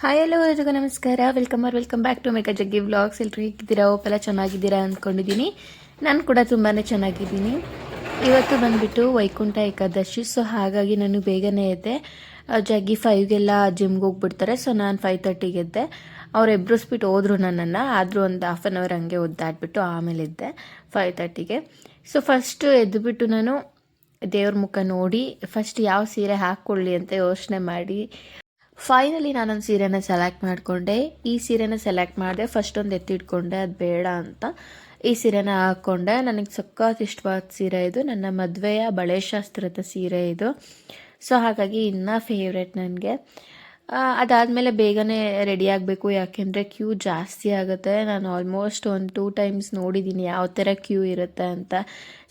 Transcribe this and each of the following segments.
Hi ಎಲ್ಲೋ ಎಲ್ರಿಗೂ ನಮಸ್ಕಾರ. Welcome back to ಮೇಕಾ ಜಗ್ಗಿ ವ್ಲಾಗ್ಸ್. ಎಲ್ಲರೂ ಹೇಗಿದ್ದೀರಾ? ಒಪ್ಪೆಲ್ಲ ಚೆನ್ನಾಗಿದ್ದೀರಾ ಅಂದ್ಕೊಂಡಿದ್ದೀನಿ. ನಾನು ಕೂಡ ತುಂಬಾ ಚೆನ್ನಾಗಿದ್ದೀನಿ. ಇವತ್ತು ಬಂದುಬಿಟ್ಟು ವೈಕುಂಠ ಏಕಾದಶಿ. ಸೊ ಹಾಗಾಗಿ ನಾನು ಬೇಗನೆ ಎದ್ದೆ. ಜಗ್ಗಿ 5ಗೆಲ್ಲ ಜಿಮ್ಗೆ ಹೋಗ್ಬಿಡ್ತಾರೆ. ಸೊ ನಾನು 5:30ಗೆ ಎದ್ದೆ. ಅವ್ರು ಎಬ್ಬಿಸ್ಬಿಟ್ಟು ಹೋದ್ರು ನನ್ನನ್ನು. ಆದರೂ ಒಂದು ಹಾಫ್ ಆನ್ ಅವರ್ ಹಂಗೆ ಒದ್ದಾಡ್ಬಿಟ್ಟು ಆಮೇಲೆ ಎದ್ದೆ 5:30ಗೆ. ಸೊ ಫಸ್ಟು ಎದ್ದುಬಿಟ್ಟು ನಾನು ದೇವ್ರ ಮುಖ ನೋಡಿ ಫಸ್ಟ್ ಯಾವ ಸೀರೆ ಹಾಕ್ಕೊಳ್ಳಿ ಅಂತ ಯೋಚನೆ ಮಾಡಿ ಫೈನಲಿ ನಾನೊಂದು ಸೀರೆನ ಸೆಲೆಕ್ಟ್ ಮಾಡಿಕೊಂಡೆ. ಈ ಸೀರೆನ ಸೆಲೆಕ್ಟ್ ಮಾಡಿದೆ. ಫಸ್ಟ್ ಒಂದು ಎತ್ತಿಟ್ಕೊಂಡೆ, ಅದು ಬೇಡ ಅಂತ ಈ ಸೀರೆನ ಹಾಕ್ಕೊಂಡೆ. ನನಗೆ ಸಖತ್ ಇಷ್ಟವಾದ ಸೀರೆ ಇದು. ನನ್ನ ಮದುವೆಯ ಬಳೆ ಶಾಸ್ತ್ರದ ಸೀರೆ ಇದು. ಸೊ ಹಾಗಾಗಿ ಇನ್ನೂ ಫೇವ್ರೆಟ್ ನನಗೆ. ಅದಾದಮೇಲೆ ಬೇಗನೆ ರೆಡಿ ಆಗಬೇಕು, ಯಾಕೆಂದರೆ ಕ್ಯೂ ಜಾಸ್ತಿ ಆಗುತ್ತೆ. ನಾನು ಆಲ್ಮೋಸ್ಟ್ ಒಂದು 2 ಟೈಮ್ಸ್ ನೋಡಿದ್ದೀನಿ ಯಾವ ಥರ ಕ್ಯೂ ಇರುತ್ತೆ ಅಂತ.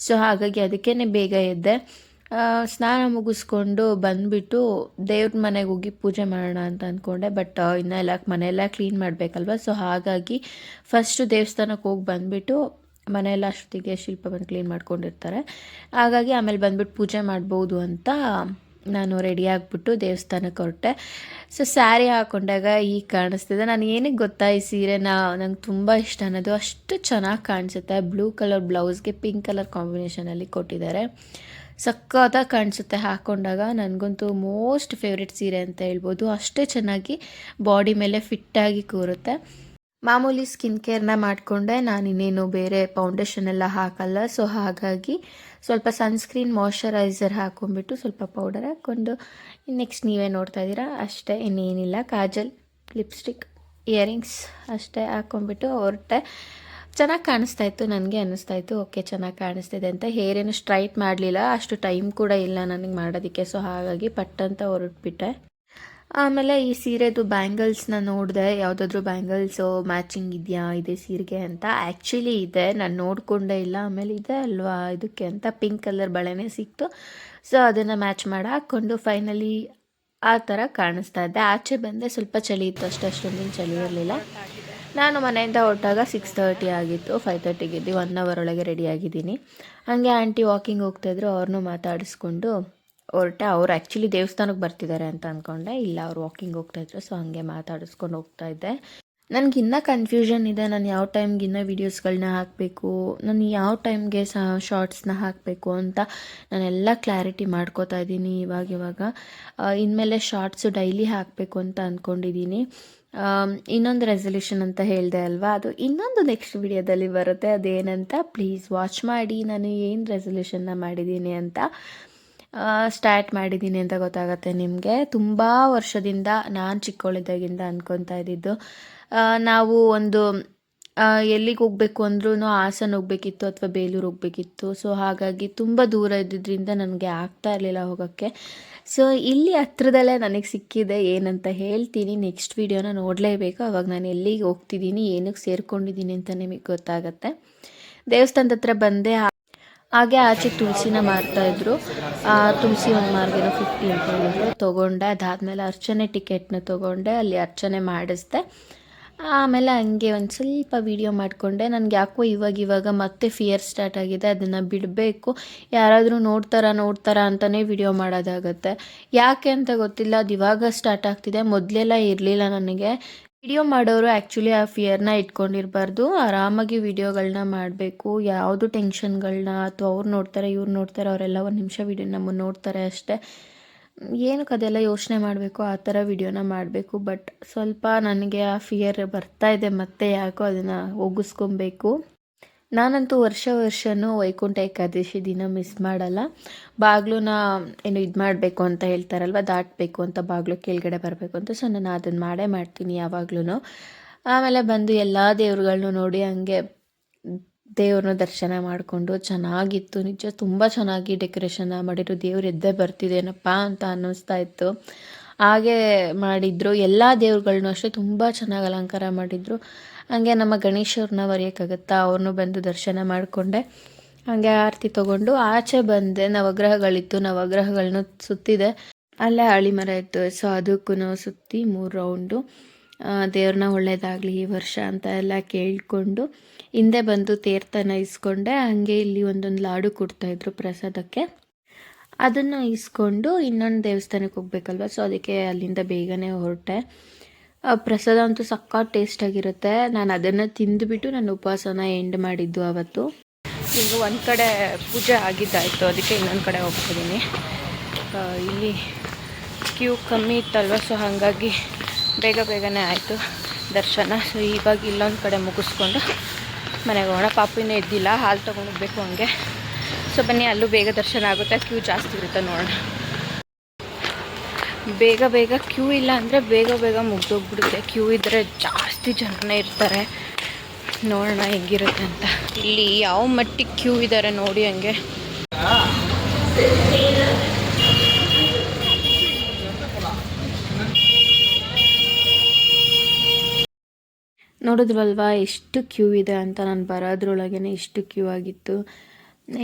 ಸೊ ಹಾಗಾಗಿ ಅದಕ್ಕೇ ಬೇಗ ಎದ್ದೆ. ಸ್ನಾನ ಮುಗಿಸ್ಕೊಂಡು ಬಂದುಬಿಟ್ಟು ದೇವ್ರ ಮನೆಗೆ ಹೋಗಿ ಪೂಜೆ ಮಾಡೋಣ ಅಂತ ಅಂದ್ಕೊಂಡೆ. ಬಟ್ ಇನ್ನೆಲ್ಲ ಮನೆಯೆಲ್ಲ ಕ್ಲೀನ್ ಮಾಡಬೇಕಲ್ವ. ಸೊ ಹಾಗಾಗಿ ಫಸ್ಟು ದೇವಸ್ಥಾನಕ್ಕೆ ಹೋಗಿ ಬಂದುಬಿಟ್ಟು ಮನೆಯೆಲ್ಲ ಅಷ್ಟೊತ್ತಿಗೆ ಶಿಲ್ಪ ಬಂದು ಕ್ಲೀನ್ ಮಾಡ್ಕೊಂಡಿರ್ತಾರೆ. ಹಾಗಾಗಿ ಆಮೇಲೆ ಬಂದುಬಿಟ್ಟು ಪೂಜೆ ಮಾಡ್ಬೋದು ಅಂತ ನಾನು ರೆಡಿ ಆಗಿಬಿಟ್ಟು ದೇವಸ್ಥಾನಕ್ಕೆ ಹೊರಟೆ. ಸೊ ಸ್ಯಾರಿ ಹಾಕ್ಕೊಂಡಾಗ ಈಗ ಕಾಣಿಸ್ತಿದೆ. ನಾನು ಏನಕ್ಕೆ ಗೊತ್ತಾ, ಈ ಸೀರೆನ ನಂಗೆ ತುಂಬ ಇಷ್ಟ ಅನ್ನೋದು. ಅಷ್ಟು ಚೆನ್ನಾಗಿ ಕಾಣಿಸುತ್ತೆ. ಬ್ಲೂ ಕಲರ್ ಬ್ಲೌಸ್ಗೆ ಪಿಂಕ್ ಕಲರ್ ಕಾಂಬಿನೇಷನಲ್ಲಿ ಕೊಟ್ಟಿದ್ದಾರೆ. ಸಕ್ಕತ್ತಾಗಿ ಕಾಣಿಸುತ್ತೆ ಹಾಕ್ಕೊಂಡಾಗ. ನನಗಂತೂ ಮೋಸ್ಟ್ ಫೇವ್ರೆಟ್ ಸೀರೆ ಅಂತ ಹೇಳ್ಬೋದು. ಅಷ್ಟೇ ಚೆನ್ನಾಗಿ ಬಾಡಿ ಮೇಲೆ ಫಿಟ್ಟಾಗಿ ಕೂರುತ್ತೆ. ಮಾಮೂಲಿ ಸ್ಕಿನ್ ಕೇರ್ನ ಮಾಡಿಕೊಂಡೆ. ನಾನು ಇನ್ನೇನು ಬೇರೆ ಫೌಂಡೇಶನ್ ಎಲ್ಲ ಹಾಕಲ್ಲ. ಸೊ ಹಾಗಾಗಿ ಸ್ವಲ್ಪ ಸನ್ಸ್ಕ್ರೀನ್ ಮಾಯ್ಶ್ಚರೈಸರ್ ಹಾಕ್ಕೊಂಡ್ಬಿಟ್ಟು ಸ್ವಲ್ಪ ಪೌಡರ್ ಹಾಕ್ಕೊಂಡು ನೆಕ್ಸ್ಟ್ ನೀವೇ ನೋಡ್ತಾ ಇದ್ದೀರಾ ಅಷ್ಟೇ, ಇನ್ನೇನಿಲ್ಲ. ಕಾಜಲ್, ಲಿಪ್ಸ್ಟಿಕ್, ಇಯರಿಂಗ್ಸ್ ಅಷ್ಟೇ ಹಾಕ್ಕೊಂಡ್ಬಿಟ್ಟು ಹೊರಟೆ. ಚೆನ್ನಾಗಿ ಕಾಣಿಸ್ತಾ ಇತ್ತು. ನನಗೆ ಅನ್ನಿಸ್ತಾಯಿತ್ತು ಓಕೆ ಚೆನ್ನಾಗಿ ಕಾಣಿಸ್ತಿದೆ ಅಂತ. ಹೇರೇನು ಸ್ಟ್ರೈಟ್ ಮಾಡಲಿಲ್ಲ, ಅಷ್ಟು ಟೈಮ್ ಕೂಡ ಇಲ್ಲ ನನಗೆ ಮಾಡೋದಕ್ಕೆ. ಸೊ ಹಾಗಾಗಿ ಪಟ್ಟಂತ ಹೊರಟ್ಬಿಟ್ಟೆ. ಆಮೇಲೆ ಈ ಸೀರೆದು ಬ್ಯಾಂಗಲ್ಸ್ನ ನೋಡಿದೆ. ಯಾವುದಾದ್ರೂ ಬ್ಯಾಂಗಲ್ಸು ಮ್ಯಾಚಿಂಗ್ ಇದೆಯಾ ಇದೇ ಸೀರೆಗೆ ಅಂತ. ಆ್ಯಕ್ಚುಲಿ ಇದೆ, ನಾನು ನೋಡಿಕೊಂಡೇ ಇಲ್ಲ. ಆಮೇಲೆ ಇದೆ ಅಲ್ವಾ ಇದಕ್ಕೆ ಅಂತ ಪಿಂಕ್ ಕಲರ್ ಬಳೆನೇ ಸಿಕ್ತು. ಸೊ ಅದನ್ನು ಮ್ಯಾಚ್ ಮಾಡಿ ಹಾಕ್ಕೊಂಡು ಫೈನಲಿ ಆ ಥರ ಕಾಣಿಸ್ತಾ ಇದ್ದೆ. ಆಚೆ ಬಂದೆ, ಸ್ವಲ್ಪ ಚಳಿ ಇತ್ತು ಅಷ್ಟೇ, ಅಷ್ಟೊಂದೇನು ಚಳಿ ಇರಲಿಲ್ಲ. ನಾನು ಮನೆಯಿಂದ ಹೊರಟಾಗ 6:30 ಆಗಿತ್ತು. 5:30ಗೆ ಎದ್ದು 1 ಅವರ್ ಒಳಗೆ ರೆಡಿ ಆಗಿದ್ದೀನಿ. ಹಾಗೆ ಆಂಟಿ ವಾಕಿಂಗ್ ಹೋಗ್ತಾಯಿದ್ರು, ಅವ್ರನ್ನೂ ಮಾತಾಡಿಸ್ಕೊಂಡು ಹೊರಟೆ. ಅವ್ರು ಆ್ಯಕ್ಚುಲಿ ದೇವಸ್ಥಾನಕ್ಕೆ ಬರ್ತಿದ್ದಾರೆ ಅಂತ ಅಂದ್ಕೊಂಡೆ. ಇಲ್ಲ, ಅವ್ರು ವಾಕಿಂಗ್ ಹೋಗ್ತಾಯಿದ್ರು. ಸೊ ಹಾಗೆ ಮಾತಾಡಿಸ್ಕೊಂಡು ಹೋಗ್ತಾಯಿದ್ದೆ. ನನಗಿನ್ನೂ ಕನ್ಫ್ಯೂಷನ್ ಇದೆ, ನಾನು ಯಾವ ಟೈಮ್ಗೆ ಇನ್ನೂ ವೀಡಿಯೋಸ್ಗಳನ್ನ ಹಾಕಬೇಕು, ನಾನು ಯಾವ ಟೈಮ್ಗೆ ಶಾರ್ಟ್ಸ್ನ ಹಾಕಬೇಕು ಅಂತ ನಾನೆಲ್ಲ ಕ್ಲಾರಿಟಿ ಮಾಡ್ಕೋತಾ ಇದ್ದೀನಿ ಇವಾಗ. ಇನ್ಮೇಲೆ ಶಾರ್ಟ್ಸು ಡೈಲಿ ಹಾಕಬೇಕು ಅಂತ ಅಂದ್ಕೊಂಡಿದ್ದೀನಿ. ಇನ್ನೊಂದು ರೆಸಲ್ಯೂಷನ್ ಅಂತ ಹೇಳಿದೆ ಅಲ್ವಾ, ಅದು ಇನ್ನೊಂದು ನೆಕ್ಸ್ಟ್ ವಿಡಿಯೋದಲ್ಲಿ ಬರುತ್ತೆ. ಅದೇನಂತ ಪ್ಲೀಸ್ ವಾಚ್ ಮಾಡಿ. ನಾನು ಏನು ರೆಸಲ್ಯೂಷನ್ನ ಮಾಡಿದ್ದೀನಿ ಅಂತ, ಸ್ಟಾರ್ಟ್ ಮಾಡಿದ್ದೀನಿ ಅಂತ ಗೊತ್ತಾಗುತ್ತೆ ನಿಮಗೆ. ತುಂಬ ವರ್ಷದಿಂದ ನಾನು ಚಿಕ್ಕವಳಿದ್ದಾಗಿಂದ ಅಂದ್ಕೊತಾ ಇದ್ದಿದ್ದು, ನಾವು ಒಂದು ಎಲ್ಲಿಗೆ ಹೋಗಬೇಕು ಅಂದ್ರೂ ಹಾಸನ ಹೋಗಬೇಕಿತ್ತು ಅಥವಾ ಬೇಲೂರು ಹೋಗಬೇಕಿತ್ತು. ಸೊ ಹಾಗಾಗಿ ತುಂಬ ದೂರ ಇದ್ದಿದ್ದರಿಂದ ನನಗೆ ಆಗ್ತಾ ಇರಲಿಲ್ಲ ಹೋಗೋಕ್ಕೆ. ಸೊ ಇಲ್ಲಿ ಹತ್ರದಲ್ಲೇ ನನಗೆ ಸಿಕ್ಕಿದೆ. ಏನಂತ ಹೇಳ್ತೀನಿ, ನೆಕ್ಸ್ಟ್ ವೀಡಿಯೋನ ನೋಡಲೇಬೇಕು. ಅವಾಗ ನಾನು ಎಲ್ಲಿಗೆ ಹೋಗ್ತಿದ್ದೀನಿ, ಏನಕ್ಕೆ ಸೇರ್ಕೊಂಡಿದ್ದೀನಿ ಅಂತ ನಿಮಗೆ ಗೊತ್ತಾಗತ್ತೆ. ದೇವಸ್ಥಾನದ ಹತ್ರ ಬಂದೆ. ಹಾಗೆ ಆಚೆ ತುಳಸಿನ ಮಾರ್ತಾಯಿದ್ರು. ತುಳಸಿ ಒಂದು ಮಾರ್ಗೇನೋ 50 ಅಂತ ಹೇಳಿದ್ರು. ತೊಗೊಂಡೆ. ಅದಾದಮೇಲೆ ಅರ್ಚನೆ ಟಿಕೆಟ್ನ ತೊಗೊಂಡೆ. ಅಲ್ಲಿ ಅರ್ಚನೆ ಮಾಡಿಸ್ದೆ. ಆಮೇಲೆ ಹಂಗೆ ಒಂದು ಸ್ವಲ್ಪ ವೀಡಿಯೋ ಮಾಡಿಕೊಂಡೆ. ನನಗೆ ಯಾಕೋ ಇವಾಗ ಮತ್ತೆ ಫಿಯರ್ ಸ್ಟಾರ್ಟ್ ಆಗಿದೆ. ಅದನ್ನು ಬಿಡಬೇಕು. ಯಾರಾದರೂ ನೋಡ್ತಾರಾ ಅಂತಲೇ ವಿಡಿಯೋ ಮಾಡೋದಾಗತ್ತೆ. ಯಾಕೆ ಅಂತ ಗೊತ್ತಿಲ್ಲ, ಅದು ಇವಾಗ ಸ್ಟಾರ್ಟ್ ಆಗ್ತಿದೆ. ಮೊದಲೆಲ್ಲ ಇರಲಿಲ್ಲ ನನಗೆ. ವಿಡಿಯೋ ಮಾಡೋರು ಆ್ಯಕ್ಚುಲಿ ಆ ಫಿಯರ್ನ ಇಟ್ಕೊಂಡಿರಬಾರ್ದು. ಆರಾಮಾಗಿ ವಿಡಿಯೋಗಳನ್ನ ಮಾಡಬೇಕು. ಯಾವುದು ಟೆನ್ಷನ್ಗಳನ್ನ ಅಥವಾ ಅವ್ರು ನೋಡ್ತಾರೆ ಇವ್ರು ನೋಡ್ತಾರೆ, ಅವರೆಲ್ಲ ಒಂದು ನಿಮಿಷ ವಿಡಿಯೋ ನಮ್ಮನ್ನು ನೋಡ್ತಾರೆ ಅಷ್ಟೇ, ಏನಕ್ಕೆ ಅದೆಲ್ಲ ಯೋಚನೆ ಮಾಡಬೇಕು, ಆ ಥರ ವಿಡಿಯೋನ ಮಾಡಬೇಕು. ಬಟ್ ಸ್ವಲ್ಪ ನನಗೆ ಆ ಫಿಯರ್ ಬರ್ತಾ ಇದೆ ಮತ್ತೆ. ಯಾಕೋ ಅದನ್ನು ಹೋಗಿಸ್ಕೊಬೇಕು. ನಾನಂತೂ ವರ್ಷವೂ ವೈಕುಂಠ ಏಕಾದಶಿ ದಿನ ಮಿಸ್ ಮಾಡಲ್ಲ. ಬಾಗಿಲನ್ನ ಏನು ಇದು ಮಾಡಬೇಕು ಅಂತ ಹೇಳ್ತಾರಲ್ವ, ದಾಟಬೇಕು ಅಂತ, ಬಾಗಿಲು ಕೆಳಗಡೆ ಬರಬೇಕು ಅಂತ. ಸೊ ನಾನು ಅದನ್ನು ಮಾಡೇ ಮಾಡ್ತೀನಿ ಯಾವಾಗ್ಲೂ. ಆಮೇಲೆ ಬಂದು ಎಲ್ಲ ದೇವ್ರುಗಳ್ನೂ ನೋಡಿ ಹಂಗೆ ದೇವ್ರನ್ನ ದರ್ಶನ ಮಾಡಿಕೊಂಡು ಚೆನ್ನಾಗಿತ್ತು. ನಿಜ ತುಂಬ ಚೆನ್ನಾಗಿ ಡೆಕೋರೇಷನ್ನ ಮಾಡಿದ್ರು. ದೇವ್ರು ಎದ್ದೇ ಬರ್ತಿದ್ದೇನಪ್ಪ ಅಂತ ಅನ್ನಿಸ್ತಾ ಇತ್ತು. ಹಾಗೆ ಮಾಡಿದರು. ಎಲ್ಲ ದೇವ್ರುಗಳ್ನೂ ಅಷ್ಟೇ ತುಂಬ ಚೆನ್ನಾಗಿ ಅಲಂಕಾರ ಮಾಡಿದರು. ಹಾಗೆ ನಮ್ಮ ಗಣೇಶವ್ರನ್ನ ಬರೆಯೋಕ್ಕಾಗತ್ತಾ, ಅವ್ರನ್ನೂ ಬಂದು ದರ್ಶನ ಮಾಡಿಕೊಂಡೆ. ಹಾಗೆ ಆರತಿ ತೊಗೊಂಡು ಆಚೆ ಬಂದೆ. ನವಗ್ರಹಗಳಿತ್ತು, ನವಗ್ರಹಗಳನ್ನೂ ಸುತ್ತಿದೆ. ಅಲ್ಲೇ ಆಳಿಮರ ಇತ್ತು. ಸೊ ಅದಕ್ಕೂ ಸುತ್ತಿ 3 ರೌಂಡು ದೇವ್ರನ್ನ ಒಳ್ಳೇದಾಗಲಿ ಈ ವರ್ಷ ಅಂತ ಎಲ್ಲ ಕೇಳಿಕೊಂಡು ಹಿಂದೆ ಬಂದು ತೇರ್ತನ ಇಸ್ಕೊಂಡೆ. ಹಾಗೆ ಇಲ್ಲಿ ಒಂದೊಂದು ಲಾಡು ಕೊಡ್ತಾಯಿದ್ರು ಪ್ರಸಾದಕ್ಕೆ. ಅದನ್ನು ಇಸ್ಕೊಂಡು ಇನ್ನೊಂದು ದೇವಸ್ಥಾನಕ್ಕೆ ಹೋಗ್ಬೇಕಲ್ವ. ಸೊ ಅದಕ್ಕೆ ಅಲ್ಲಿಂದ ಬೇಗನೆ ಹೊರಟೆ. ಪ್ರಸಾದ ಅಂತೂ ಸಕ್ಕ ಟೇಸ್ಟಾಗಿರುತ್ತೆ. ನಾನು ಅದನ್ನು ತಿಂದುಬಿಟ್ಟು ನಾನು ಉಪವಾಸನ ಎಂಡ್ ಮಾಡಿದ್ದು ಅವತ್ತು. ಈಗ ಒಂದು ಕಡೆ ಪೂಜೆ ಆಗಿದ್ದಾಯಿತು, ಅದಕ್ಕೆ ಇನ್ನೊಂದು ಕಡೆ ಹೋಗ್ತಿದ್ದೀನಿ. ಇಲ್ಲಿ ಕ್ಯೂ ಕಮ್ಮಿ ಇತ್ತಲ್ವ, ಸೊ ಹಾಗಾಗಿ ಬೇಗನೆ ಆಯಿತು ದರ್ಶನ. ಸೊ ಇವಾಗ ಇಲ್ಲೊಂದು ಕಡೆ ಮುಗಿಸ್ಕೊಂಡು ಮನೆಗೆ ಹೋಗೋಣ. ಪಾಪು ಎದ್ದಿಲ್ಲ, ಹಾಲು ತೊಗೊಂಡೋಗ್ಬೇಕು ಹಂಗೆ. ಸೊ ಬನ್ನಿ, ಅಲ್ಲೂ ಬೇಗ ದರ್ಶನ ಆಗುತ್ತೆ. ಕ್ಯೂ ಜಾಸ್ತಿ ಇರುತ್ತೆ ನೋಡೋಣ. ಬೇಗ ಕ್ಯೂ ಇಲ್ಲ ಅಂದರೆ ಬೇಗ ಮುಗ್ದೋಗ್ಬಿಡುತ್ತೆ. ಕ್ಯೂ ಇದ್ದರೆ ಜಾಸ್ತಿ ಜನನೇ ಇರ್ತಾರೆ. ನೋಡೋಣ ಹೆಂಗಿರುತ್ತೆ ಅಂತ. ಇಲ್ಲಿ ಯಾವ ಮಟ್ಟಿಗೆ ಕ್ಯೂ ಇದ್ದಾರೆ ನೋಡಿ. ಹಂಗೆ ನೋಡಿದ್ವಲ್ವಾ ಎಷ್ಟು ಕ್ಯೂ ಇದೆ ಅಂತ. ನಾನು ಬರೋದ್ರೊಳಗೇ ಎಷ್ಟು ಕ್ಯೂ ಆಗಿತ್ತು.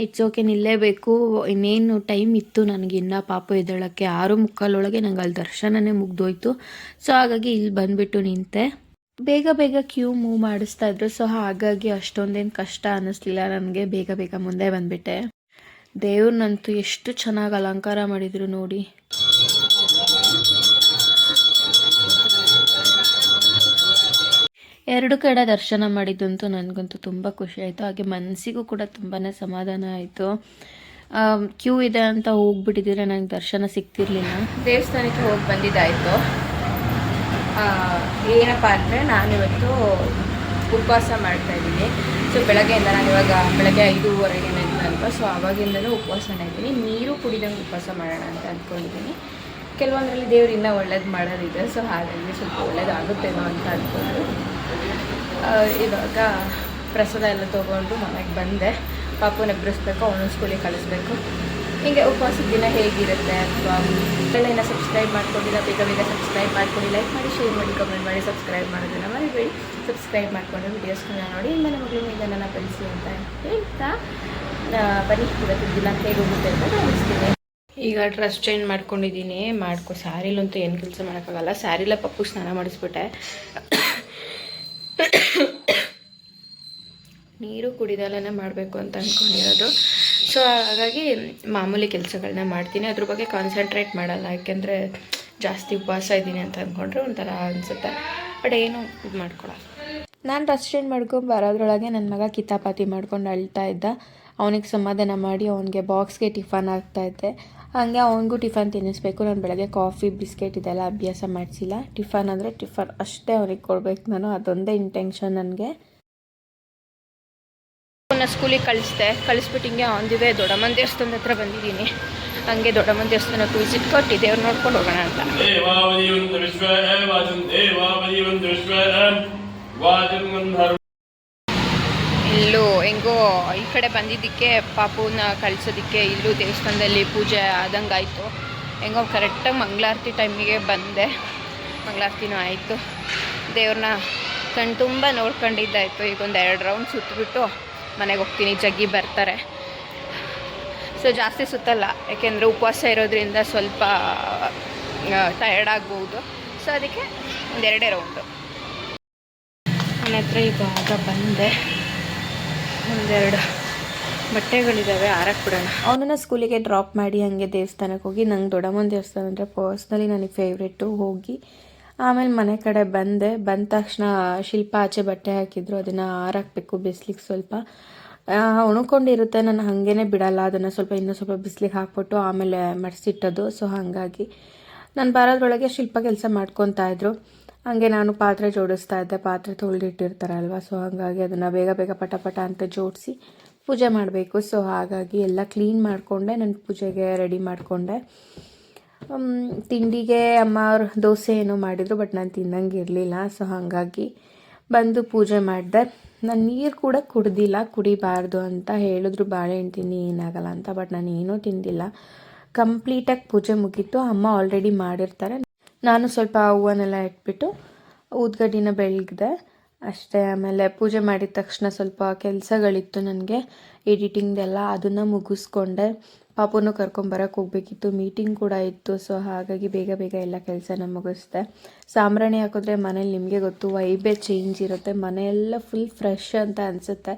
ಇಟ್ಸ್ ಓಕೆ, ನಿಲ್ಲೇಬೇಕು. ಇನ್ನೇನು ಟೈಮ್ ಇತ್ತು ನನಗಿನ್ನ ಪಾಪು ಎದ್ದೇಳೋಕ್ಕೆ. 6:45 ನಂಗೆ ಅಲ್ಲಿ ದರ್ಶನನೇ ಮುಗ್ದೋಯ್ತು. ಸೊ ಹಾಗಾಗಿ ಇಲ್ಲಿ ಬಂದುಬಿಟ್ಟು ನಿಂತೆ. ಬೇಗ ಕ್ಯೂ ಮೂವ್ ಮಾಡಿಸ್ತಾ ಇದ್ರು. ಸೊ ಹಾಗಾಗಿ ಅಷ್ಟೊಂದೇನು ಕಷ್ಟ ಅನ್ನಿಸ್ಲಿಲ್ಲ ನನಗೆ. ಬೇಗ ಮುಂದೆ ಬಂದುಬಿಟ್ಟೆ. ದೇವ್ರನ್ನಂತೂ ಎಷ್ಟು ಚೆನ್ನಾಗಿ ಅಲಂಕಾರ ಮಾಡಿದರು ನೋಡಿ. ಎರಡು ಕಡೆ ದರ್ಶನ ಮಾಡಿದ್ದಂತೂ ನನಗಂತೂ ತುಂಬ ಖುಷಿ ಆಯಿತು. ಹಾಗೆ ಮನಸ್ಸಿಗೂ ಕೂಡ ತುಂಬಾ ಸಮಾಧಾನ ಆಯಿತು. ಕ್ಯೂ ಇದೆ ಅಂತ ಹೋಗ್ಬಿಟ್ಟಿದ್ರೆ ನನಗೆ ದರ್ಶನ ಸಿಗ್ತಿರ್ಲಿಲ್ಲ. ದೇವಸ್ಥಾನಕ್ಕೆ ಹೋಗಿ ಬಂದಿದ್ದಾಯಿತು. ಏನಪ್ಪ ಅಂದರೆ ನಾನಿವತ್ತು ಉಪವಾಸ ಮಾಡ್ತಾಯಿದ್ದೀನಿ. ಸೊ ಬೆಳಗ್ಗೆಯಿಂದ ನಾನಿವಾಗ ಬೆಳಗ್ಗೆ 5:30ಗೆ ಅಲ್ವಾ, ಸೊ ಆವಾಗಿಂದಲೂ ಉಪವಾಸನ ಇದ್ದೀನಿ. ನೀರು ಕುಡಿದಂಗೆ ಉಪವಾಸ ಮಾಡೋಣ ಅಂತ ಅಂದ್ಕೊಂಡಿದ್ದೀನಿ. ಕೆಲವೊಂದರಲ್ಲಿ ದೇವ್ರು ಇನ್ನೂ ಒಳ್ಳೇದು ಮಾಡೋದಿದೆ. ಸೊ ಹಾಗಾಗಿ ಸ್ವಲ್ಪ ಒಳ್ಳೇದಾಗುತ್ತೇನೋ ಅಂತ ಅಂದ್ಕೊಂಡು ಇವಾಗ ಪ್ರಸಾದ ಎಲ್ಲ ತೊಗೊಂಡು ಮನೆಗೆ ಬಂದೆ. ಪಾಪುನ ಎಬ್ಬರಿಸ್ಬೇಕು, ಅವನು ಸ್ಕೂಲಿಗೆ ಕಳಿಸ್ಬೇಕು. ಹೀಗೆ ಉಪವಾಸದ ದಿನ ಹೇಗಿರುತ್ತೆ ಅಥವಾ ಎಲ್ಲ ಸಬ್ಸ್ಕ್ರೈಬ್ ಮಾಡ್ಕೊಂಡಿಲ್ಲ, ಬೇಗ ಸಬ್ಸ್ಕ್ರೈಬ್ ಮಾಡ್ಕೊಂಡು ಲೈಕ್ ಮಾಡಿ, ಶೇರ್ ಮಾಡಿ, ಕಮೆಂಟ್ ಮಾಡಿ, ಸಬ್ಸ್ಕ್ರೈಬ್ ಮಾಡೋದನ್ನು ಮರಿಬೇಡಿ. ಸಬ್ಸ್ಕ್ರೈಬ್ ಮಾಡಿಕೊಂಡು ವೀಡಿಯೋಸ್ಗಳನ್ನ ನೋಡಿ ಮನೆ ಮಗಳು ಈಗ ನನ್ನ ಕಳಿಸಿ ಅಂತ ಹೇಳ್ತಾ ಬನ್ನಿ ಇವತ್ತಿನ ದಿನ ಹೇಗೆ ಹೋಗುತ್ತೆ ಅಂತ ತೋರಿಸ್ತೀನಿ. ಈಗ ಡ್ರೆಸ್ ಚೇಂಜ್ ಮಾಡ್ಕೊಂಡಿದ್ದೀನಿ. ಸ್ಯಾರಿಲಂತೂ ಏನು ಕೆಲಸ ಮಾಡೋಕ್ಕಾಗಲ್ಲ. ಸ್ಯಾರಿಲ್ಲ ಪಪ್ಪು ಸ್ನಾನ ಮಾಡಿಸ್ಬಿಟ್ಟೆ. ನೀರು ಕುಡಿದಲ್ಲೇ ಮಾಡಬೇಕು ಅಂತ ಅಂದ್ಕೊಂಡಿರೋದು. ಸೊ ಹಾಗಾಗಿ ಮಾಮೂಲಿ ಕೆಲಸಗಳನ್ನ ಮಾಡ್ತೀನಿ. ಅದ್ರ ಬಗ್ಗೆ ಕಾನ್ಸಂಟ್ರೇಟ್ ಮಾಡಲ್ಲ. ಯಾಕೆಂದರೆ ಜಾಸ್ತಿ ಉಪವಾಸ ಇದ್ದೀನಿ ಅಂತ ಅಂದ್ಕೊಂಡ್ರೆ ಒಂಥರ ಅನಿಸುತ್ತೆ. ಬಟ್ ಏನು ಇದು ಮಾಡ್ಕೊಳಲ್ಲ. ನಾನು ಡ್ರೆಸ್ ಚೇಂಜ್ ಮಾಡ್ಕೊಂಡು ಬರೋದ್ರೊಳಗೆ ನನ್ನ ಮಗ ಕಿತಾಪಾತಿ ಮಾಡ್ಕೊಂಡು ಅಳ್ತಾ ಇದ್ದ. ಅವನಿಗೆ ಸಮಾಧಾನ ಮಾಡಿ ಅವನಿಗೆ ಬಾಕ್ಸ್ಗೆ ಟಿಫನ್ ಹಾಕ್ತಾಯಿದ್ದೆ. ಹಾಗೆ ಅವನಿಗೂ ಟಿಫನ್ ತಿನ್ನಿಸ್ಬೇಕು. ನಾನು ಬೆಳಗ್ಗೆ ಕಾಫಿ ಬಿಸ್ಕೆಟ್ ಇದೆಲ್ಲ ಅಭ್ಯಾಸ ಮಾಡಿಸಿಲ್ಲ. ಟಿಫನ್ ಅಂದರೆ ಟಿಫನ್ ಅಷ್ಟೇ ಅವನಿಗೆ ಕೊಡ್ಬೇಕು ನಾನು. ಅದೊಂದೇ ಇಂಟೆನ್ಷನ್ ನನಗೆ. ಸ್ಕೂಲಿಗೆ ಕಳಿಸ್ಬಿಟ್ಟು ಹಿಂಗೆ ಆಂದಿವೆ ದೊಡ್ಡಮ್ಮನ ದೇವಸ್ಥಾನದ ಹತ್ರ ಬಂದಿದ್ದೀನಿ. ಹಂಗೆ ದೊಡ್ಡಮ್ಮನ ದೇವಸ್ಥಾನಕ್ಕೆ ವಿಸಿಟ್ ಕೊಟ್ಟು ದೇವ್ರು ನೋಡ್ಕೊಂಡು ಹೋಗೋಣ ಅಂತ. ಇಲ್ಲೂ ಹೆಂಗೋ ಈ ಕಡೆ ಬಂದಿದ್ದಕ್ಕೆ ಪಾಪುನ ಕಳಿಸೋದಕ್ಕೆ ಇಲ್ಲೂ ದೇವಸ್ಥಾನದಲ್ಲಿ ಪೂಜೆ ಆದಂಗಾಯಿತು. ಹೆಂಗೋ ಕರೆಕ್ಟಾಗಿ ಮಂಗಳಾರತಿ ಟೈಮಿಗೆ ಬಂದೆ. ಮಂಗಳಾರತಿನೂ ಆಯಿತು. ದೇವ್ರನ್ನ ಕಣ್ಣು ತುಂಬ ನೋಡ್ಕೊಂಡಿದ್ದಾಯಿತು. ಈಗ ಒಂದು 2 ರೌಂಡ್ ಸುತ್ತಬಿಟ್ಟು ಮನೆಗೆ ಹೋಗ್ತೀನಿ. ಜಗ್ಗಿ ಬರ್ತಾರೆ. ಸೊ ಜಾಸ್ತಿ ಸುತ್ತಲ್ಲ, ಯಾಕೆಂದರೆ ಉಪವಾಸ ಇರೋದ್ರಿಂದ ಸ್ವಲ್ಪ ಟಯರ್ಡ್ ಆಗ್ಬೋದು. ಸೊ ಅದಕ್ಕೆ 2 ರೌಂಡು. ನನ್ನ ಹತ್ರ ಇವಾಗ ಬಂದೆ. 1-2 ಬಟ್ಟೆಗಳಿದ್ದಾವೆ, ಆರಕ್ಕೆ ಬಿಡೋಣ. ಅವನನ್ನು ಸ್ಕೂಲಿಗೆ ಡ್ರಾಪ್ ಮಾಡಿ ಹಾಗೆ ದೇವಸ್ಥಾನಕ್ಕೆ ಹೋಗಿ, ನಂಗೆ ದೊಡ್ಡಮ್ಮನ ದೇವಸ್ಥಾನ ಅಂದರೆ ಪರ್ಸ್ನಲಿ ನನಗೆ ಫೇವ್ರೇಟು. ಹೋಗಿ ಆಮೇಲೆ ಮನೆ ಕಡೆ ಬಂದ ತಕ್ಷಣ ಶಿಲ್ಪ ಆಚೆ ಬಟ್ಟೆ ಹಾಕಿದ್ರು. ಅದನ್ನು ಆರಾಕಬೇಕು ಬಿಸ್ಲಿಗೆ. ಸ್ವಲ್ಪ ಒಣಕೊಂಡಿರುತ್ತೆ. ನಾನು ಹಾಗೇ ಬಿಡಲ್ಲ. ಅದನ್ನು ಇನ್ನೂ ಸ್ವಲ್ಪ ಬಿಸ್ಲಿಗೆ ಹಾಕ್ಬಿಟ್ಟು ಆಮೇಲೆ ಮಡಿಸಿಟ್ಟೋದು. ಸೊ ಹಾಗಾಗಿ ನಾನು ಬರೋದ್ರೊಳಗೆ ಶಿಲ್ಪ ಕೆಲಸ ಮಾಡ್ಕೊತಾ ಇದ್ರು. ಹಾಗೆ ನಾನು ಪಾತ್ರೆ ಜೋಡಿಸ್ತಾ ಇದ್ದೆ. ಪಾತ್ರೆ ತೊಳೆದಿಟ್ಟಿರ್ತಾರಲ್ವ, ಸೊ ಹಾಗಾಗಿ ಅದನ್ನು ಬೇಗ ಪಟ ಅಂತ ಜೋಡಿಸಿ ಪೂಜೆ ಮಾಡಬೇಕು. ಸೊ ಹಾಗಾಗಿ ಎಲ್ಲ ಕ್ಲೀನ್ ಮಾಡಿಕೊಂಡೆ. ನಾನು ಪೂಜೆಗೆ ರೆಡಿ ಮಾಡಿಕೊಂಡೆ. ತಿಂಡಿಗೆ ಅಮ್ಮ ಅವ್ರು ದೋಸೆ ಏನೋ ಮಾಡಿದರು, ಬಟ್ ನಾನು ತಿನ್ನಂಗೆ ಇರಲಿಲ್ಲ. ಸೊ ಹಾಗಾಗಿ ಬಂದು ಪೂಜೆ ಮಾಡಿದೆ. ನಾನು ನೀರು ಕೂಡ ಕುಡ್ದಿಲ್ಲ, ಕುಡಿಬಾರ್ದು ಅಂತ ಹೇಳಿದ್ರು. ಬಾಳೆಹಣ್ಣು ತಿನ್ನಿ ಏನಾಗಲ್ಲ ಅಂತ. ಬಟ್ ನಾನು ಏನೂ ತಿಂದಿಲ್ಲ. ಕಂಪ್ಲೀಟಾಗಿ ಪೂಜೆ ಮುಗೀತು. ಅಮ್ಮ ಆಲ್ರೆಡಿ ಮಾಡಿರ್ತಾರೆ. ನಾನು ಸ್ವಲ್ಪ ಹೂವನ್ನೆಲ್ಲ ಇಟ್ಬಿಟ್ಟು ಊದ್ಗಡ್ಡಿನ ಬೆಳಗಿದೆ ಅಷ್ಟೇ. ಆಮೇಲೆ ಪೂಜೆ ಮಾಡಿದ ತಕ್ಷಣ ಸ್ವಲ್ಪ ಕೆಲಸಗಳಿತ್ತು ನನಗೆ, ಎಡಿಟಿಂಗ್ದೆಲ್ಲ. ಅದನ್ನು ಮುಗಿಸ್ಕೊಂಡೆ. ಪಾಪುನೂ ಕರ್ಕೊಂಬರಕ್ಕೆ ಹೋಗಬೇಕಿತ್ತು. ಮೀಟಿಂಗ್ ಕೂಡ ಇತ್ತು. ಸೊ ಹಾಗಾಗಿ ಬೇಗ ಎಲ್ಲ ಕೆಲಸನ ಮುಗಿಸ್ದೆ. ಸಾಂಬ್ರಾಣಿ ಹಾಕಿದ್ರೆ ಮನೇಲಿ ನಿಮಗೆ ಗೊತ್ತು ವೈಬೇ ಚೇಂಜ್ ಇರುತ್ತೆ. ಮನೆಯೆಲ್ಲ ಫುಲ್ ಫ್ರೆಶ್ ಅಂತ ಅನಿಸುತ್ತೆ.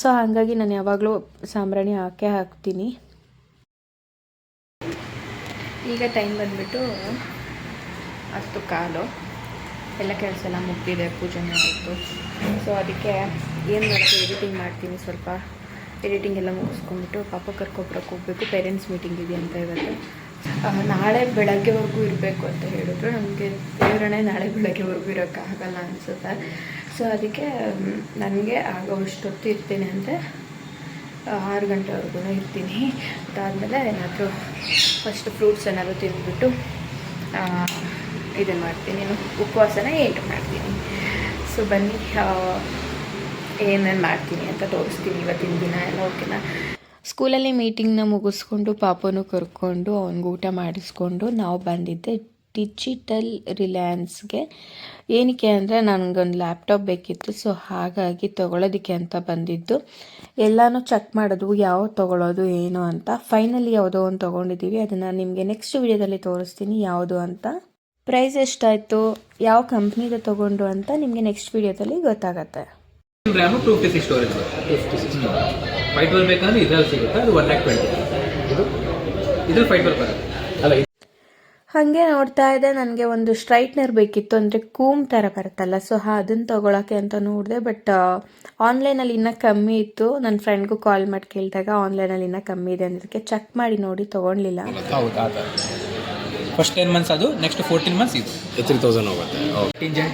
ಸೊ ಹಾಗಾಗಿ ನಾನು ಯಾವಾಗಲೂ ಸಾಂಬ್ರಾಣಿ ಹಾಕ್ತೀನಿ. ಈಗ ಟೈಮ್ ಬಂದುಬಿಟ್ಟು 10:15. ಎಲ್ಲ ಕೆಲಸ ಎಲ್ಲ ಮುಗಿದಿದೆ, ಪೂಜೆನೇ ಆಯಿತು. ಸೊ ಅದಕ್ಕೆ ಏನು ಮಾಡ್ತೀನಿ, ಎಡಿಟಿಂಗ್ ಮಾಡ್ತೀನಿ. ಸ್ವಲ್ಪ ಎಡಿಟಿಂಗ್ ಎಲ್ಲ ಮುಗಿಸ್ಕೊಂಡ್ಬಿಟ್ಟು ಪಾಪ ಕರ್ಕೊಬರಕ್ಕೆ ಹೋಗಬೇಕು. ಪೇರೆಂಟ್ಸ್ ಮೀಟಿಂಗ್ ಇದೆ ಅಂತ ಇವತ್ತು. ನಾಳೆ ಬೆಳಗ್ಗೆವರೆಗೂ ಇರಬೇಕು ಅಂತ ಹೇಳಿದ್ರು. ನಮಗೆ ದೇವರಣೆ ನಾಳೆ ಬೆಳಗ್ಗೆವರೆಗೂ ಇರೋಕ್ಕಾಗಲ್ಲ ಅನಿಸುತ್ತೆ. ಸೊ ಅದಕ್ಕೆ ನನಗೆ ಆಗೋವಷ್ಟೊತ್ತು ಇರ್ತೀನಿ ಅಂದರೆ 6 ಗಂಟೆವರೆಗೂ ಇರ್ತೀನಿ. ಅದಾದಮೇಲೆ ಏನಾದರೂ ಫಸ್ಟ್ ಫ್ರೂಟ್ಸ್ ಏನಾದರೂ ತಿಂದ್ಬಿಟ್ಟು ಇದನ್ನು ಮಾಡ್ತೀನಿ, ಉಪವಾಸನ ಎಂಟು ಮಾಡ್ತೀನಿ. ಸೊ ಬನ್ನಿ ಏನೇನು ಮಾಡ್ತೀನಿ ಅಂತ ತೋರಿಸ್ತೀನಿ ಇವತ್ತಿನ ದಿನ ಎಲ್ಲ. ಓಕೆನಾ? ಸ್ಕೂಲಲ್ಲಿ ಮೀಟಿಂಗ್ನ ಮುಗಿಸ್ಕೊಂಡು ಪಾಪನೂ ಕರ್ಕೊಂಡು ಅವ್ನಿಗೆ ಊಟ ಮಾಡಿಸ್ಕೊಂಡು ನಾವು ಬಂದಿದ್ದೆ ಡಿಜಿಟಲ್ ರಿಲಯನ್ಸ್ಗೆ. ಏನಕ್ಕೆ ಅಂದರೆ ನನಗೊಂದು ಲ್ಯಾಪ್ಟಾಪ್ ಬೇಕಿತ್ತು. ಸೊ ಹಾಗಾಗಿ ತೊಗೊಳೋದಕ್ಕೆ ಅಂತ ಬಂದಿದ್ದು. ಎಲ್ಲನೂ ಚೆಕ್ ಮಾಡೋದು ಯಾವ್ದು ತೊಗೊಳ್ಳೋದು ಏನು ಅಂತ. ಫೈನಲಿ ಯಾವುದೋ ಒಂದು ತೊಗೊಂಡಿದ್ದೀವಿ. ಅದನ್ನು ನಿಮಗೆ ನೆಕ್ಸ್ಟ್ ವಿಡಿಯೋದಲ್ಲಿ ತೋರಿಸ್ತೀನಿ ಯಾವುದು ಅಂತ. ಪ್ರೈಸ್ ಎಷ್ಟಾಯಿತು, ಯಾವ ಕಂಪ್ನಿದು ತೊಗೊಂಡು ಅಂತ ನಿಮಗೆ ನೆಕ್ಸ್ಟ್ ವಿಡಿಯೋದಲ್ಲಿ ಗೊತ್ತಾಗತ್ತೆ. RAM 256 ಸ್ಟೋರೇಜ್ ಬರುತ್ತೆ. 512 ಬೇಕಂದ್ರೆ ಇದರಲ್ಲಿ ಸಿಗುತ್ತೆ, ಅದು 120. ಇದ್ರಲ್ಲಿ 512 ಬರುತ್ತೆ ಅಲ್ಲ. ಹಾಗೆ ನೋಡ್ತಾ ಇದ್ದೆ, ನನಗೆ ಒಂದು ಸ್ಟ್ರೈಟ್ನರ್ ಬೇಕಿತ್ತು, ಅಂದರೆ ಕೂಮ್ ಥರ ಬರುತ್ತಲ್ಲ. ಸೊ ಅದನ್ನು ತೊಗೊಳಕ್ಕೆ ಅಂತ ನೋಡಿದೆ. ಬಟ್ ಆನ್ಲೈನಲ್ಲಿ ಇನ್ನೂ ಕಮ್ಮಿ ಇತ್ತು. ನನ್ನ ಫ್ರೆಂಡ್ಗೂ ಕಾಲ್ ಮಾಡಿ ಕೇಳಿದಾಗ ಆನ್ಲೈನಲ್ಲಿ ಇನ್ನೂ ಕಮ್ಮಿ ಇದೆ ಅನ್ನೋದಕ್ಕೆ ಚೆಕ್ ಮಾಡಿ ನೋಡಿ ತೊಗೊಳ್ಲಿಲ್ಲ. ಹೌದು, ಆ ಥರ ಫಸ್ಟ್ 10 ಮಂತ್ಸ್ ಅದು, ನೆಕ್ಸ್ಟ್ 14 ಮಂತ್ಸ್ ಇದು 3000 ಹೋಗುತ್ತೆ. 15 ಜನ್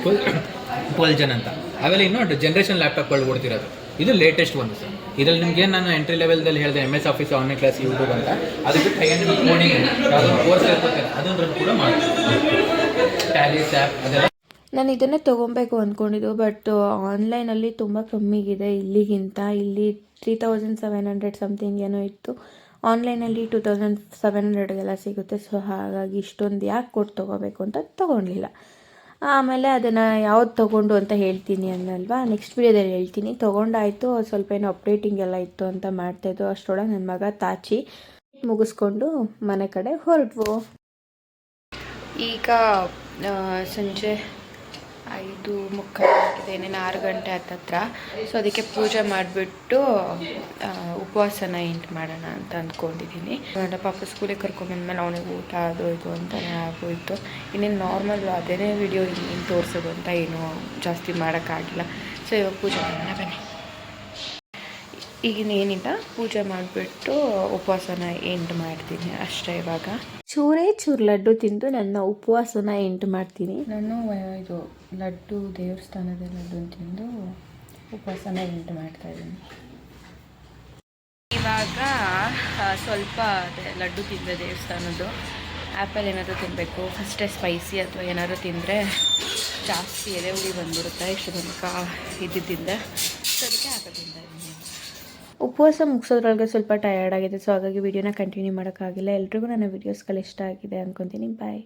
12 ಜನ್ ಅಂತ. ಅವೆಲ್ಲ ಇನ್ನೂ ಜನ್ರೇಷನ್ ಲ್ಯಾಪ್ಟಾಪ್ಗಳು ಕೊಡ್ತಿರೋದು. ಇದು ಲೇಟೆಸ್ಟ್ ಒಂದು ಸರ್. ಇದರಲ್ಲಿ ನಿಮಗೆ ನಾನು ಎಂಟ್ರಿ ಲೆವೆಲ್ದಲ್ಲಿ ಹೇಳಿದೆ MS office, online class, YouTube ಅಂತ. ಅದು ಬಿಟ್ಟು ಹೈ ಎಂಡ್ ಕೋಡಿಂಗ್ ಯಾವುದೋ ಕೋರ್ಸ್ ಇರ್ತಾರೆ, ಅದನ್ನು ಕೂಡ ಮಾಡ್ತೀವಿ. ಟ್ಯಾಲಿ, ಸ್ಯಾಪ್ ಅದೆಲ್ಲ. ನಾನು ಇದನ್ನೇ ತೊಗೊಬೇಕು ಅಂದ್ಕೊಂಡಿದ್ದು. ಬಟ್ ಆನ್ಲೈನಲ್ಲಿ ತುಂಬ ಕಮ್ಮಿಗಿದೆ ಇಲ್ಲಿಗಿಂತ. ಇಲ್ಲಿ 3700 ಸಮಥಿಂಗ್ ಏನೋ ಇತ್ತು. ಆನ್ಲೈನಲ್ಲಿ 2700 ಸಿಗುತ್ತೆ. ಸೊ ಹಾಗಾಗಿ ಇಷ್ಟೊಂದು ಯಾಕೆ ಕೊಟ್ಟು ತೊಗೋಬೇಕು ಅಂತ ತೊಗೊಳ್ಲಿಲ್ಲ. ಆಮೇಲೆ ಅದನ್ನು ಯಾವ್ದು ತೊಗೊಂಡು ಅಂತ ಹೇಳ್ತೀನಿ ಅನ್ನಲ್ವಾ, ನೆಕ್ಸ್ಟ್ ವಿಡಿಯೋದಲ್ಲಿ ಹೇಳ್ತೀನಿ. ತೊಗೊಂಡಾಯಿತು. ಸ್ವಲ್ಪ ಏನೋ ಅಪ್ಡೇಟಿಂಗ್ ಎಲ್ಲ ಇತ್ತು ಅಂತ ಮಾಡ್ತಾಯಿದ್ದು. ಅಷ್ಟರೊಳಗೆ ನನ್ನ ಮಗ ತಾಚಿ ಮುಗಿಸ್ಕೊಂಡು ಮನೆ ಕಡೆ ಹೊರಟ್ವು. ಈಗ ಸಂಜೆ 5:30 ಆಗಿದೆ, ಇನ್ನೇನು 6 ಗಂಟೆ ಹತ್ತತ್ರ. ಸೊ ಅದಕ್ಕೆ ಪೂಜೆ ಮಾಡಿಬಿಟ್ಟು ಉಪವಾಸನ ಎಂಟು ಮಾಡೋಣ ಅಂತ ಅಂದ್ಕೊಂಡಿದ್ದೀನಿ. ನನ್ನ ಪಾಪ ಸ್ಕೂಲಿಗೆ ಕರ್ಕೊಂಬಂದ್ಮೇಲೆ ಅವನಿಗೆ ಊಟ ಅದು ಇದು ಅಂತಲೇ ಆಗೋಯಿತು. ಇನ್ನೇನು ನಾರ್ಮಲ್ ಅದೇ ವಿಡಿಯೋ ಇನ್ನೇನು ತೋರಿಸೋದು ಅಂತ ಏನೂ ಜಾಸ್ತಿ ಮಾಡೋಕ್ಕಾಗಿಲ್ಲ. ಸೊ ಇವಾಗ ಪೂಜೆ ಮಾಡೋಣ ಬನ್ನಿ. ಈಗಿನೇನಿಲ್ಲ, ಪೂಜೆ ಮಾಡಿಬಿಟ್ಟು ಉಪವಾಸನ ಎಂಟು ಮಾಡ್ತೀನಿ ಅಷ್ಟೇ. ಇವಾಗ ಚೂರು ಲಡ್ಡು ತಿಂದು ನನ್ನ ಉಪವಾಸನ ಎಂಟು ಮಾಡ್ತೀನಿ. ನಾನು ಇದು ಲಡ್ಡು, ದೇವಸ್ಥಾನದ ಲಡ್ಡು ತಿಂದು ಉಪವಾಸನ ಎಂಟು ಮಾಡ್ತಾಯಿದ್ದೀನಿ. ಇವಾಗ ಸ್ವಲ್ಪ ಲಡ್ಡು ತಿಂದೆ ದೇವಸ್ಥಾನದ್ದು. ಆ್ಯಪಲ್ ಏನಾದರೂ ತಿನ್ನಬೇಕು. ಫಸ್ಟೇ ಸ್ಪೈಸಿ ಅಥವಾ ಏನಾದರೂ ತಿಂದರೆ ಜಾಸ್ತಿ ಎದೆ ಉರಿ ಬಂದ್ಬಿಡುತ್ತೆ. ಇಷ್ಟು ತನಕ ಇದ್ದಿದ್ದಿಂದ. ಸೊ ಅದಕ್ಕೆ ಆ್ಯಪಲ್ ತಿಂತಾ ಇದ್ದೀನಿ. ಉಪವಾಸ ಮುಗಿಸೋದ್ರೊಳಗೆ ಸ್ವಲ್ಪ ಟಯರ್ಡ್ ಆಗಿದೆ. ಸೊ ಹಾಗಾಗಿ ವಿಡಿಯೋನ ಕಂಟಿನ್ಯೂ ಮಾಡೋಕ್ಕಾಗಿಲ್ಲ. ಎಲ್ರಿಗೂ ನನ್ನ ವೀಡಿಯೋಸ್ಗಳು ಇಷ್ಟ ಆಗಿದೆ ಅಂದ್ಕೊತೀನಿ. ಬಾಯ್.